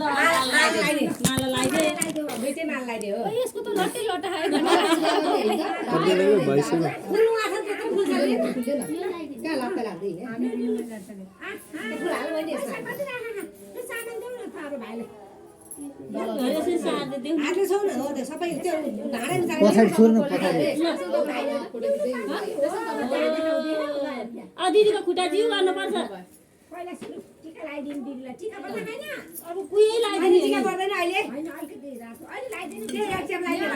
माला लगाइदे बेटे माल लगाइदियो हो यसको त लट्टै लट्टा खायो फुल्नु आछ त्यत्रो फुल छ नि कहाँ लट्टा लाग्दै हामी फुल हाल मैले सामान देऊ न थारो भाइले यसै सार्दै देऊ आजले छौ न हो त्यो सबै त्यो ढाडा नि पछाडि छोड्नु पछाडि दिदीको खुट्टा जिउ गर्नुपर्छ पहिला सुरु टिका लगाइदिनु दिदीलाई टिका पर्दैन हैन अब कुही लगाइदिने टिका पर्दैन अहिले हैन अलिकति राख्छु अहिले लगाइदिनु त्यो एक चेप लगाइदिनु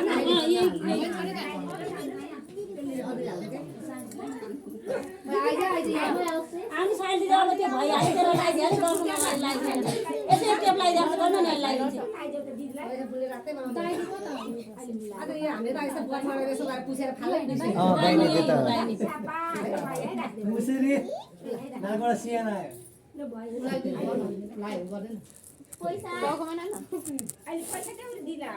आउनु साइली अब त्यो भइहाल्यो तेरो लगाइदियो नि गर्नु मलाई लगाइदिनु यसो एक टेप लगाइदिएर गर्नु न लगाइदिन्छु आज यो हामीले त यस्तो बटमा यसो गरेर पुछेर फालै दिन्छ दाइने त्यो त मुसरी नागबाट सियान आयो पैसा अहिले पैसा के दिला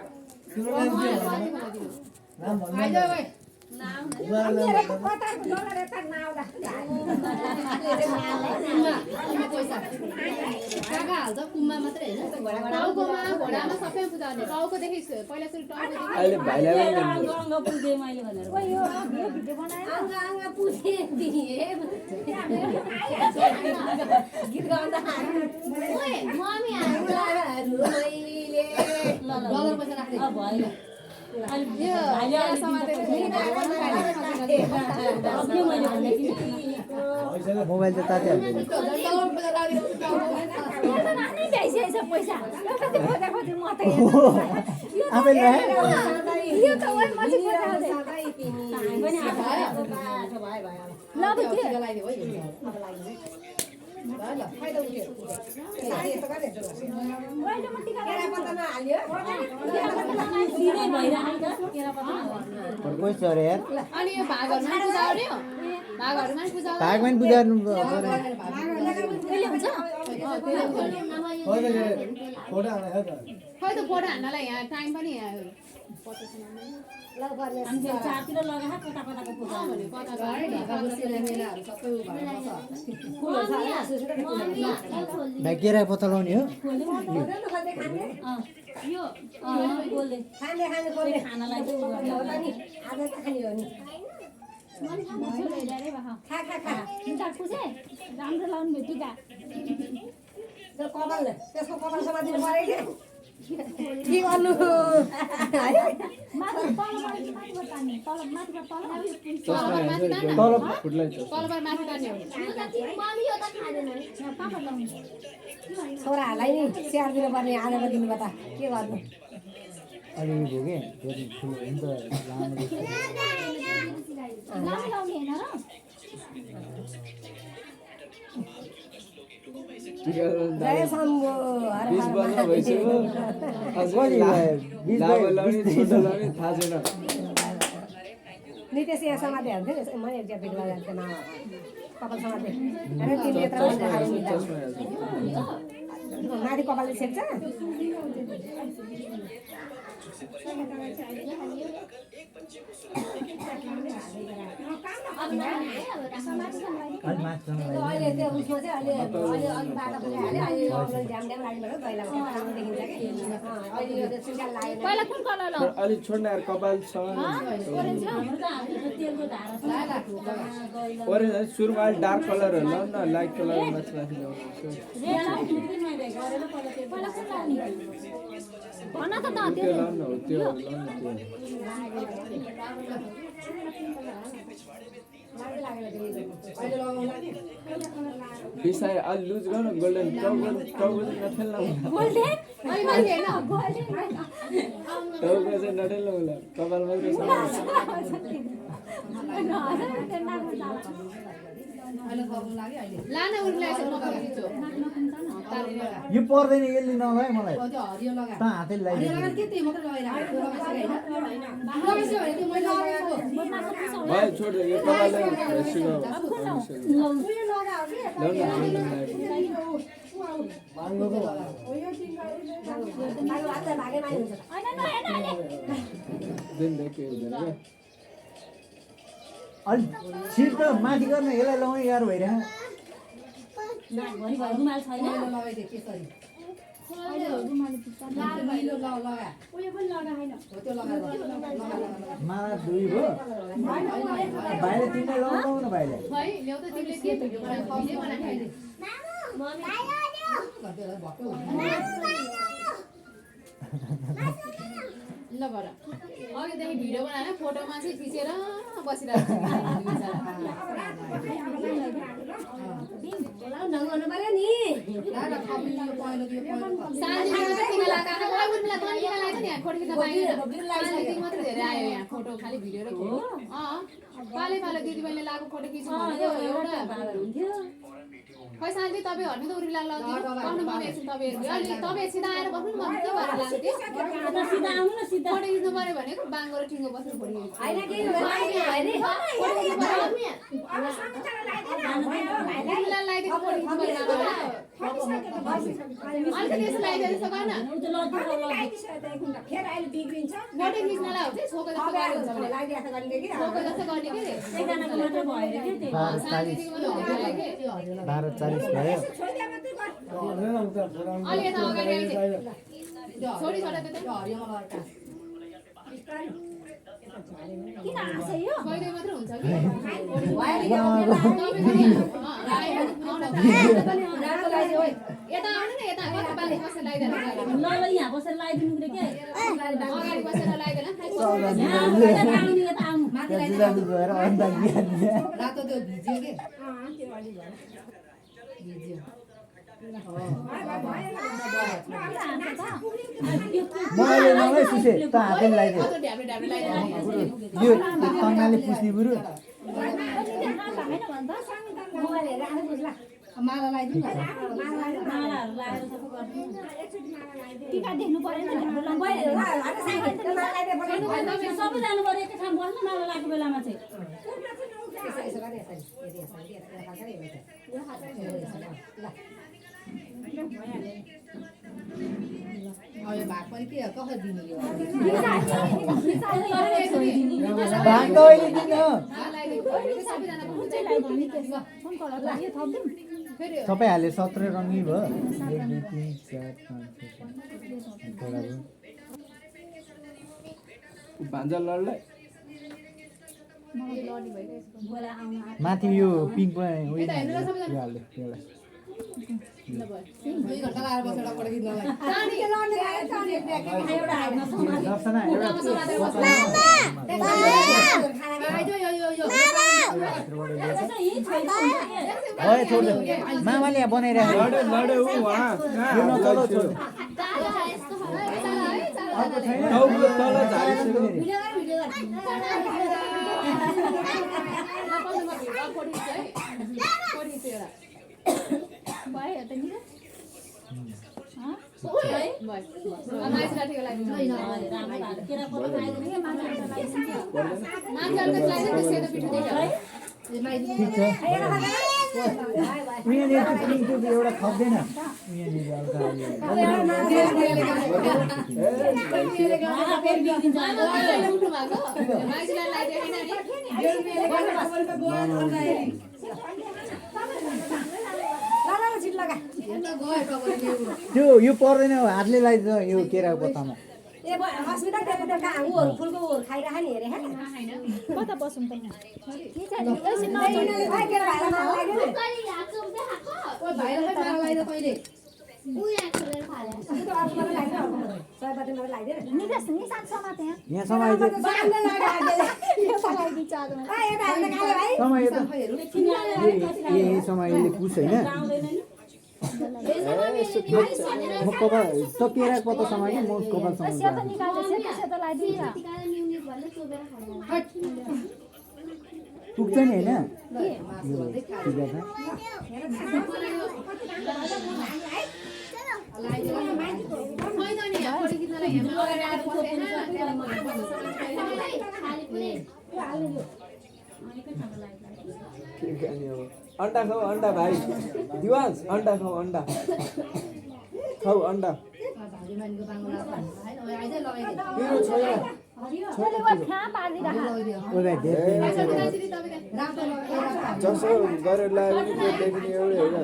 नाम भन्नु मेरो कताको डलर यता नआउँदा काका हाल्छ कुममा मात्रै हैन टाउकोमा घोडामा सबै पूजा गर्ने टाउको देखि पहिला सुरु टाउको अहिले भाइलाई अङ्ग पुल दिए मैले भनेर ओ यो भिडियो बनाएर आउँगा पुछे दिए गीत गाउँदा ओए मम्मी हारुहरू मैले डलर पैसा राख्दै अब भयो अहिले मोबाइल त तातिहाल्छ आफैले कोही सर यार अनि यो भागहरुमा पूजा गर्यो भागहरुमा पूजा भागमा नि पूजा गर्नु कहिले हुन्छ फोटो हाल्न हो त खै त फोटो हान्नलाई यहाँ टाइम पनि हामी चारतिर लगाएको कता कताको पूजा भाइ केरा पत्ता लाउने हो यो बोल्दै खानालाई आज त खाने हो नि खा खा खा राम्रो लाउनु भेट्यो टिका त्यो कपाल त्यसको कपाल समातिनु पऱ्यो के गर्नु तल फुट्लै छ कलबर माथि गर्ने हो छोराहरूलाई नि स्याहार दिनुपर्ने आजको दिनमा त के गर्नु अलि भयो के ठुलो हुन्छ लामो जय शम्भो हर हर महादेव। नितेश यहाँ समाते हाल्थ्यो मैले एक ज्यापिट लगाएको नाम कपाल समाते अरे तिन नेत्र माथि कपालले सेक्छ अहिले त्यो उसमा चाहिँ अहिले अघि बाटो पुऱ्याइहाल्यो अहिले ड्याम ड्याम लाइनबाट पहिला राम्रो देखिन्छ कि अहिले यो सिङ्गाल लाग्यो पहिला कुन कलर लाउ अलि छोड्न यार कपाल छ ओरेन्ज सुरुमा डार्क कलरहरु लाउँ न लाइट कलर माथि माथि ल्याउँ भन त न त्यो लाउँ न हो त्यो लाउँ न त्यो बिसाइ अलि लुज गर्नु गोल्डन टाउको नठेल्नु गोल्डन अनि माथि हैन टाउको चाहिँ नठेल्नु होला कपाल मात्रै लान उनलाई यो पर्दैन यसले नलाइ मलाई त हातैले लगाइदियो भाइ छोड दे यो कपालले सिलो दिन देखे हुँदैन के अलि छिर त माथि गर्न यसलाई लगाउने गाह्रो भइरहेको लगा उयो पनि लगाएन हो त्यो लगा माला दुई भयो भाइले तिमीले लगाउनु न भाइले है ल्याउ त तिमीले के भिडियो बनाएको भिडियो बनाएको ल गर अघिदेखि भिडियो बनाएर फोटोमा चाहिँ खिचेर बसिरहेको नगर्नु पर्यो नि मात्रै धेरै आयो यहाँ फोटो खालि भिडियो र पाले पालो दिदीबहिनीले लगाएको फोटो खिच्नु एउटा खै शान्ति तपाईँहरू त उरी लाग्नु एकछिन तपाईँहरू अहिले तपाईँ सिधा आएर बस्नु न के भएर लाग्थ्यो सिधा आउनु न सिधा फोटो खिच्नु पऱ्यो भनेको बाङ्गो र ठिङ्गो बस्नु पऱ्यो अलिकति यसो लगाइदियो जस्तो गर्न फोटो खिच्नलाई हो कि छोको जस्तो गाडी हुन्छ भने छोको जस्तो गर्ने के एकजनाको मात्र भएर के त्यो 12:40 भयो अलि यता अगाडि आइज छोडी छोडा त किन हाँसे यो कहिले मात्र हुन्छ कि यता आउनु न यता कता पाले बसेर लगाइदिनु ल ल यहाँ बसेर लगाइदिनु रे के अगाडि बसेर लगाइदिनु यता आउनु जिलाबी गएर अन्त रातो त्यो भिज्यो के मैले नलाई सुसे त हातले लगाइदे ढ्याब्रे ढ्याब्रे लगाइदिनु यो तङ्गाले पुस्ने बुरु माला लगाइदिनु मालाहरु लाएर सबै गर्नु टिका देख्नु पर्यो नि सबै जानु पर्यो एकै ठाउँ बस्नु माला लागेको बेलामा चाहिँ यो भाग पनि के हो कसरी दिनु यो भाग त अहिले दिन सबै हाले 17 रङ्गी भयो 1 2 3 4 5 6 भान्जा लडलाई माथि यो पिङ्क पनि उयो हाल्दै एउटा दुई घण्टा लाएर बसेर फोटो खिच्नलाई दर्शना एउटा ओए छोड दे मामाले यहाँ बनाइराख्यो लडे उ वहाँ यो नचलो छोड टाउको तल झारिसक्यो ठिक छ उहाँले पिङ्क एउटा खप्दैन उहाँले त्यो यो पर्दैन हातले लगाइदिन्छ यो केराको पत्तामा फुलको ओर खाइरह नि हेरे कता बसौँ त यहाँ समाइदिन्छ समयले पुछ होइन म कपाल त केराको पत्ता समाएँ म कपाल समाएँ पुग्छ नि होइन अन्डा खाऊ अन्डा भाइ दिवास अन्डा खाऊ अन्डा खाऊ अन्डा मेरो छोरा जसो गरेर लाग्यो भने त्यो देखिने एउटै होइन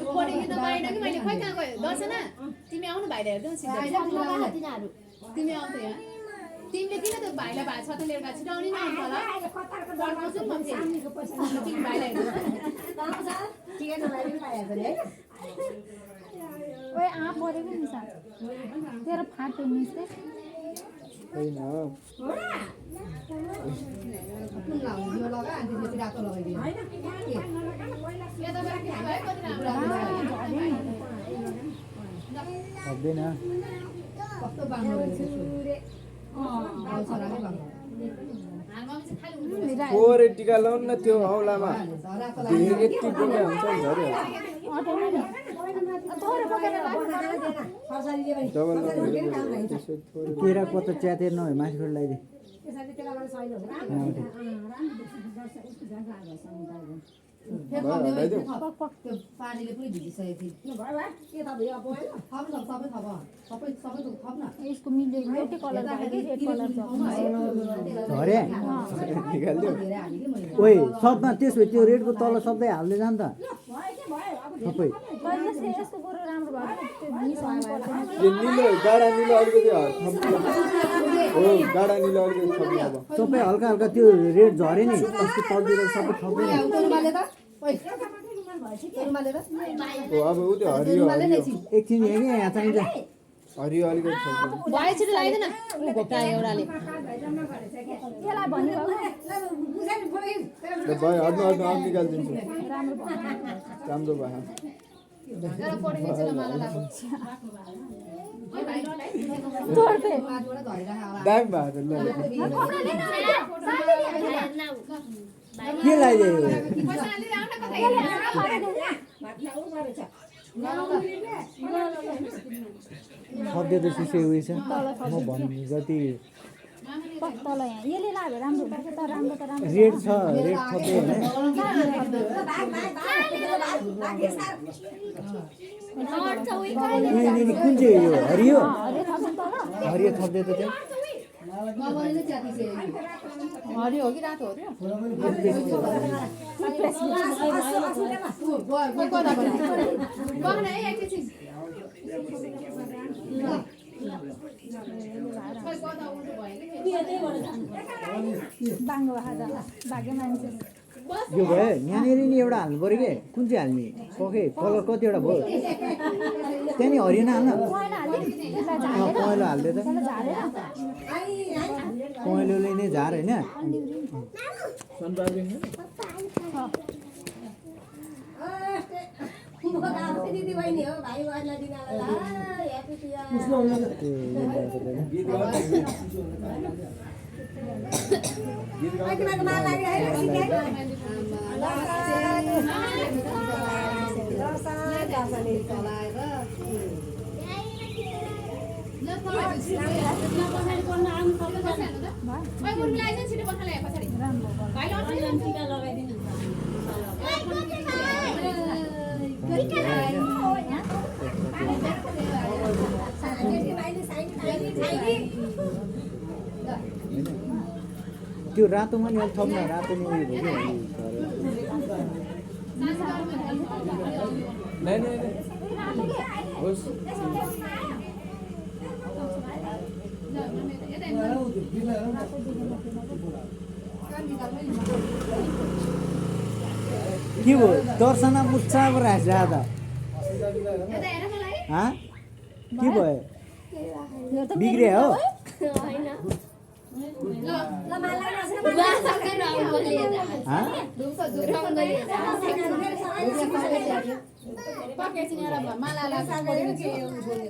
फोटो खिच्न पाएन कि मैले खोइ कहाँ गयो दर्शना तिमी आउनु भाइले हेर्दै सिधै तिमी आउँथ्यौ यहाँ तिमीले किन त्यो भाइलाई भाइ छ त लिएर गएको छिटाउने नि अन्त होला पढ्काउँछु नि म तिमी भाइलाई हेर्नु ओए आ परेको नि साथ तेरो फाट्यो मिस्टे होइन कुन लाउनु यो लगा अनि त्यसपछि रातो लगाइदिनु यहाँ तपाईँ किन भयो कति राम्रो सक्दैन कस्तो बाङ्गो छराले बाङ्गो हालमा चाहिँ खाली उठ्नु फोरे टिका लाउनु न त्यो औलामा रातो यति बुढा हुन्छ नि झऱ्यो डबल केरा कता च्यातेर नभए माथिबाट लगाइदिए पानीले पुरै भिजिसकेको थियो सबै थप न यसको मिल्यो एउटै कलर भयो कि रेड कलर झरे निकाल्यो ओए सबमा त्यसो भए त्यो रेडको तल सबै हाल्दै जान्छ सबै यस्तो बरु राम्रो भयो त्यो मिसाउनु पर्दैन यो निलो गाडा निलो अलिकति हो गाडा निलो अलिकति थप्नु अब सबै हल्का हल्का त्यो रेड झरे नि अस्ति तलतिर सबै थप्दै हो अब उ त्यो हरियो हरियो एकछिन यहाँ चाहिन्छ हरियो अलिकति थप्नु भाइ छिटो लगाइदेन घोप्टा एउटाले त्यसलाई भन्नुभयो ल भयो हट्नु हट्नु अब निकालिदिन्छु राम्रो भयो तर फोटो खिचेर माला लाग्छ दामी भयो त ल के लगाइदियो पैसा अलि राउन कतै सधैँ त सुसे उयो छ म भन्नु जति तल यहाँ यसले लाग्यो राम्रो हुन्छ तर राम्रो त राम्रो रेड छ रेड थप्दै होइन कुन चाहिँ यो हरियो हरियो थप्दै त त्यहाँ हरियो हो कि रातो हो त्यो गहना है एकैछिन खै गदा उल्टो भयो कि बाङ्गो हाजा भाग्य मान्छे यो भयो यहाँनिर नि एउटा हाल्नु पऱ्यो कि कुन चाहिँ हाल्ने सके कलर कतिवटा भयो त्यहाँ नि हरियो नहाल्न पहेँलो हालिदियो त पहेँलोले नै झार होइन दिदी बहिनी हो भाइ बहिनीलाई दिनला ह्यापी त्यो रातोमा नि थप्न रातो नि उयो भयो नहीं नहीं होस् के भयो दर्शना मुच्छा पो राख्छ आज के भयो बिग्रे हो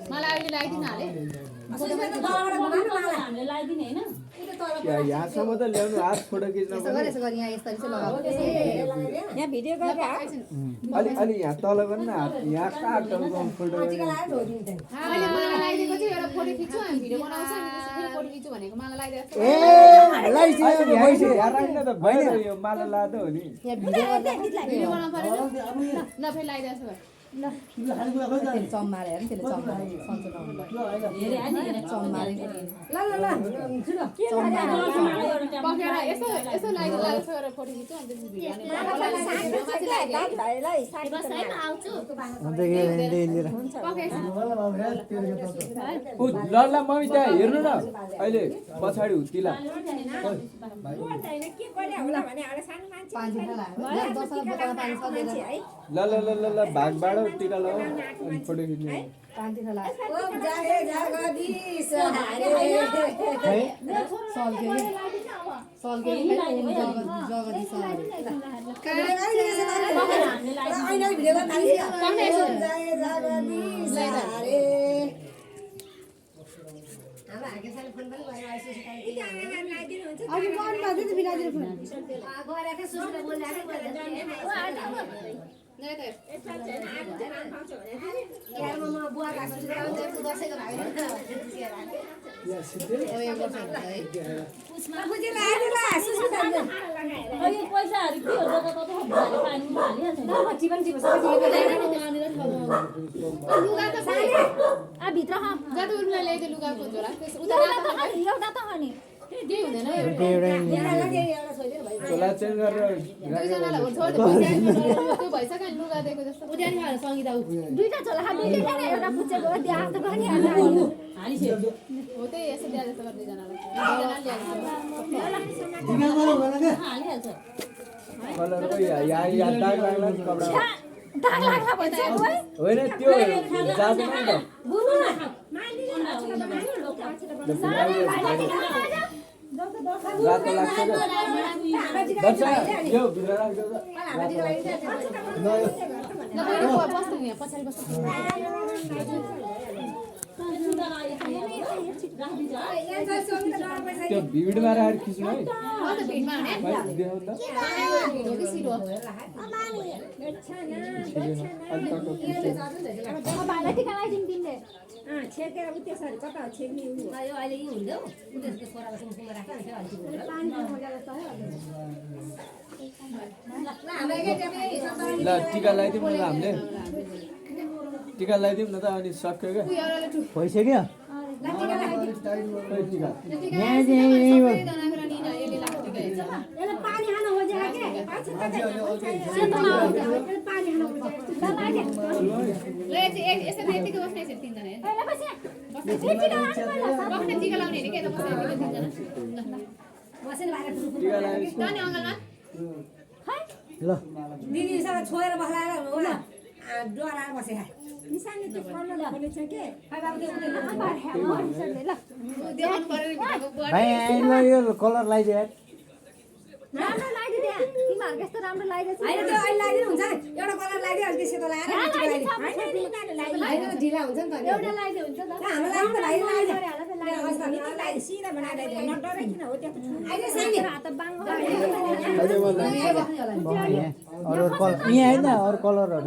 माला अहिले लगाइदिन हाले यहाँसम्म त ल्याउनु हात फोटो खिच्न अलि यहाँ तल गर्नु न हात यहाँ कहाँ फोटो अहिले माला लगाइदिएको चाहिँ एउटा फोटो खिच्छु हामी भिडियो बनाउँछ अनि त्यसपछि फोटो खिच्छु भनेको माला लगाइदिएको यो माला लाँदा हो नि भिडियो बनाउनु परेन ल फेरि लगाइदिएको चम्मारे हेर त्यसले चम्मारे सन्चो हेरे अनि चम्मारे ल ल ल पकेर यसो यसो लागि लाग्छ गरेर फोटो खिच्छ अनि त्यसपछि भिडियो अन्त के लिएर ऊ ल ल मम्मी त्यहाँ हेर्नु न अहिले पछाडि हुत्तिला ल ल ल ल ल भागबाट टिका लगाऊ अनि फोटो खिच्नु पैसाहरू के हो पानीमा भित्र जति उनीलाई ल्याइदियो लुगाको झोला एउटा त अनि केही हुँदैन झोला चेन्ज गरेर दुईजनालाई त्यो भइसक्यो नि लुगा दिएको जस्तो दुईटा झोला दुईटा एउटा पुच्चेको त्यहाँ त पनि हो त्यही यसो दिए जस्तो गर्दै दुईजनालाई हालिहाल्छ कलरको या दाग लाग्ला नि कपडा दाग लाग्ला भन्छ होइन त्यो जाँदैन नि त रातो लाग्छ बच्चा यो भित्र राख्दै बस्नु यहाँ पछाडि बस्नु त्यो भिडमा राखेर खिच्नु है भिडमा देखाउ त भाइलाई टिका लगाइदिनु तिमीले छेकेर उ त्यसरी कता छेक्ने उ यो अहिले यी हुँदैन उनीहरुको छोराको सुमसुममा राख्नु छ अलि ल टिका लगाइदिउँ न त हामीले टिका लगाइदिउँ न त अनि सक्यो क्या भइसक्यो खोइ टिका यसले पानी खान खोजेको के पानी खान यसरी यतिको बस्ने छ तिनजना बस्ने टिका लाउने नि के त बस्ने तिनजना बसेन बाहिर टिका लगाइ जाने अङ्गलमा ल दिदीसँग छोएर बस्लाएर हो न डराएर बसे निशानले त्यो कलर खोले छ के देखाउनु पर्यो नि भिडियोको बुवा भाइ आइलो यो कलर लगाइदियो राम्रो लगाइदिए तिमीहरूको यस्तो राम्रो लगाइदिएछ हैन त्यो अहिले लगाइदिनु हुन्छ एउटा कलर लगाइदियो अनि त्यसो त लगाएर हैन ढिला हुन्छ नि त एउटा लगाइदिए हुन्छ त हाम्रो लागि त भाइ लगाइदियो सिधा बनाइदियो न डरे किन हो त्यो अहिले सानी हात बाङ्गो अरू कलर यहाँ होइन अरू कलरहरू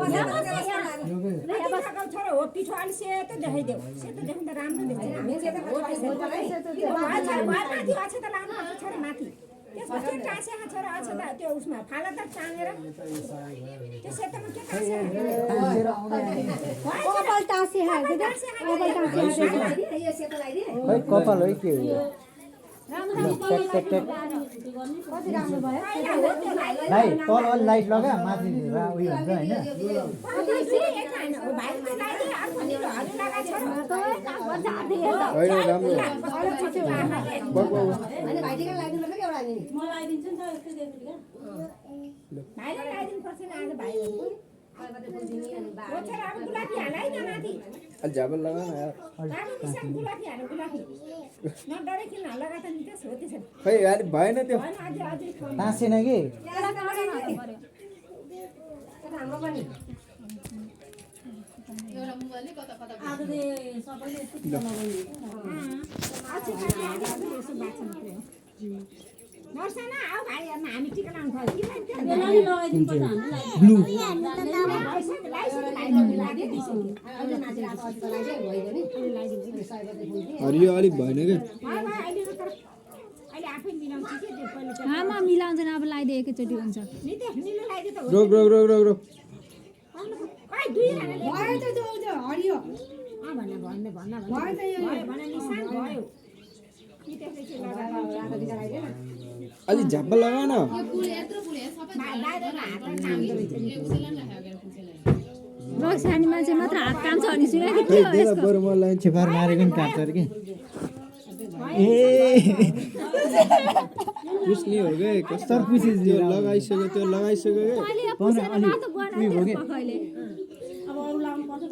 छोरो हो पिठो अलि सेतो देखाइदेऊ सेतो देख्नु त राम्रो देख्छ हामी सेतो माथि अछ त लानु छोरो माथि त्यसपछि टाँसेको छोरो अछ त त्यो उसमा फाला त टाँगेर त्यो सेतोमा के कपाल टाँसी हाल्छ त कपाल टाँसी यो सेतो लगाइदिए खै कपाल है के हो कति राम्रो भयो भाइ तल अलि लाइट लगा माथि उयो हुन्छ होइन होइन राम्रो अनि भाइटिका लगाइदिनु पर्छ कि एउटा नि म लगाइदिन्छु नि त यस्तो देख्नु क्या भाइले लगाइदिनु पर्छ नि आज भाइ छोरा अब गुलाबी हालै न माथि अलि झापल लगा न यार राम्रो निशान गुलाबी हाल्नु गुलाबी न डरे किन लगा त नि त्यस हो त्यसरी खै यार भएन त्यो होइन अझै अझै टाँसेन कि हाम्रो पनि एउटा मोबाइलले कता कता आज चाहिँ सबैले यस्तो टिका लगाउने नर्सना आऊ भाइ हामी टिका लाउनु पर्छ किन बेलाले लगाइदिनु पर्छ हामीलाई हरियो अलिक भएन क्या आमा मिलाउँदैन अब लगाइदिए एकैचोटि हुन्छ रोक रोक रोक रोक रोक भयो त त्यो हरियो अलि झ्याप्प लगा न यो फुल यत्रो फुल सबै रक्सानी मान्छे मात्र हात कान्छ अनि सुनेको खै त्यसलाई बरु मलाई छेपार मारेको नि काट्छ अरे कि ए पुस्ने हो के कस्तो पुछिस त्यो लगाइसक्यो त्यो लगाइसक्यो के उयो भयो कि अब अरू लाउनु पर्छ त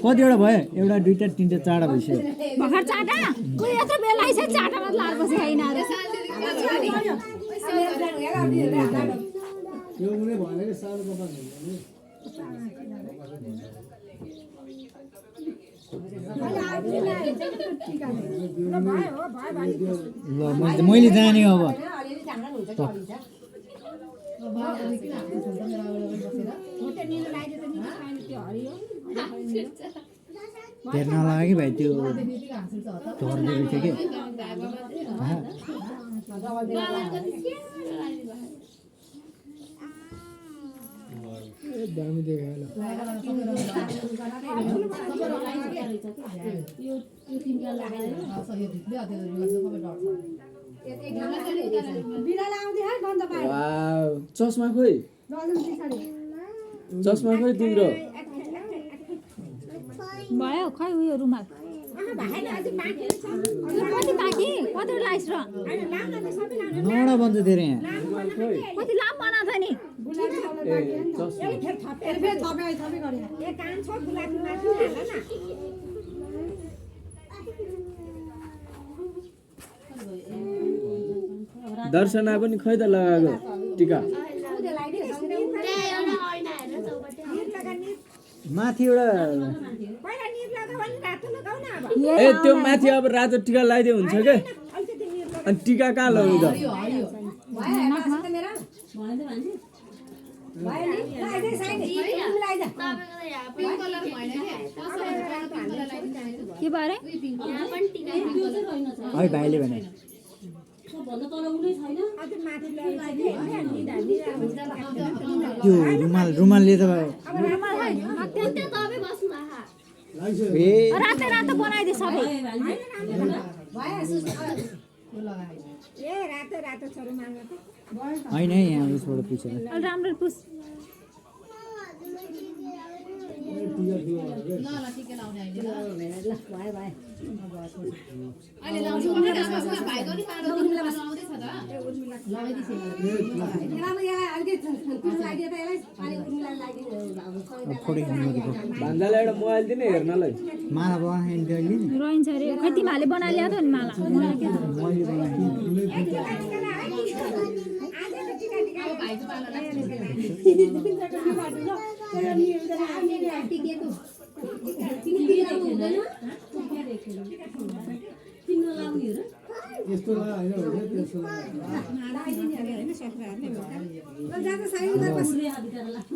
कतिवटा भयो एउटा दुईटा तिनटा चारवटा भइसक्यो भर्खर चाटा कोही यत्रो बेला आइसक्यो चाटा मात्र लाएर बसेको होइन अरे ल मैले जाने अब हेर्न लाग्यो कि भाइ त्यो धर्दै थियो कि दामी देखायो चस्मा खोइ तिम्रो भयो खै उयो रुमाल कति बाँकी कति लाइस र 9वटा बन्छ धेरै यहाँ कति लाम बनाएको नि ए चस्मा दर्शना पनि खै त लगाएको टिका माथि एउटा ए त्यो माथि अब रातो टिका लगाइदियो हुन्छ के अनि टिका कहाँ लगाउनु त पिङ्क कलर भएन के के बारे है भाइले भने त्यो रुमालले त रातो रातो बनाइदिए सबै होइन है यहाँ उसबाट पुछेर राम्रो पुछ भन्दालाई एउटा मोबाइल दिने हेर्नलाई माला बनाइदिन्छ अहिले नि रहन्छ अरे खै तिमीहरूले बनाइल्या त नि माला मैले बनाएँ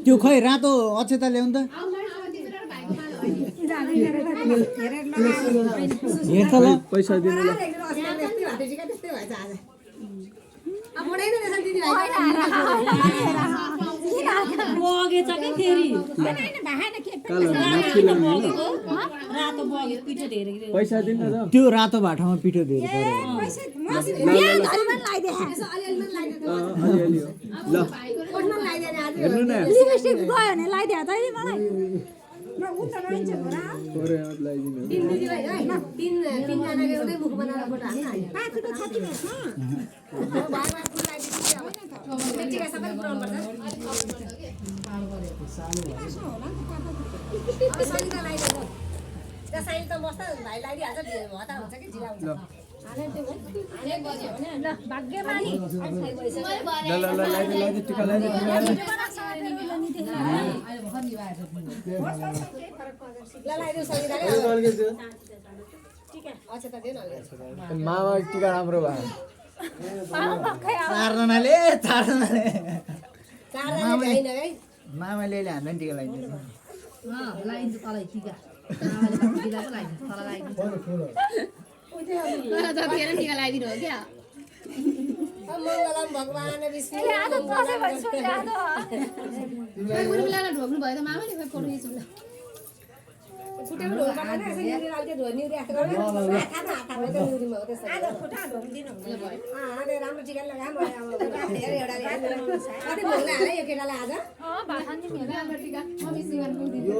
त्यो खै रातो अक्षता ल्याउनु त हेर त ल पैसा दिनु ल बगेछ क्या फेरि रातो बगे पिठो धेरै पैसा दिनु त त्यो रातो भाटामा पिठो धेरै पऱ्यो अलिअलि हो ल हेर्नु न लिपस्टिक गयो भने लगाइदिए त नि मलाई भाग्यमानी टिका मामा टिका राम्रो भयो चारजनाले मामाले हामीलाई टिका लगाइदिन्छ जतिखेर टिका लगाइदिनु हो क्या मङ्गलम भगवान् विष्णु उर्मिलालाई ढोक्नु भयो त मामा नि खोइ फोटो खिच्नु ल खुट्टामा ढोल पठाएर यसो निहुरी अल्छे ढोल निहुरी आएको हातमा निहुरीमा हो त्यसो आज खुट्टा ढोकिदिनु अरे राम्रो टिका लगाए म हेर एउटा कति भोग्ला हाले यो केटालाई आज भाषा नि राम्रो टिका म मिसिङ गर्न पुग्दिनु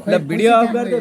ल भिडियो अफ गर्दै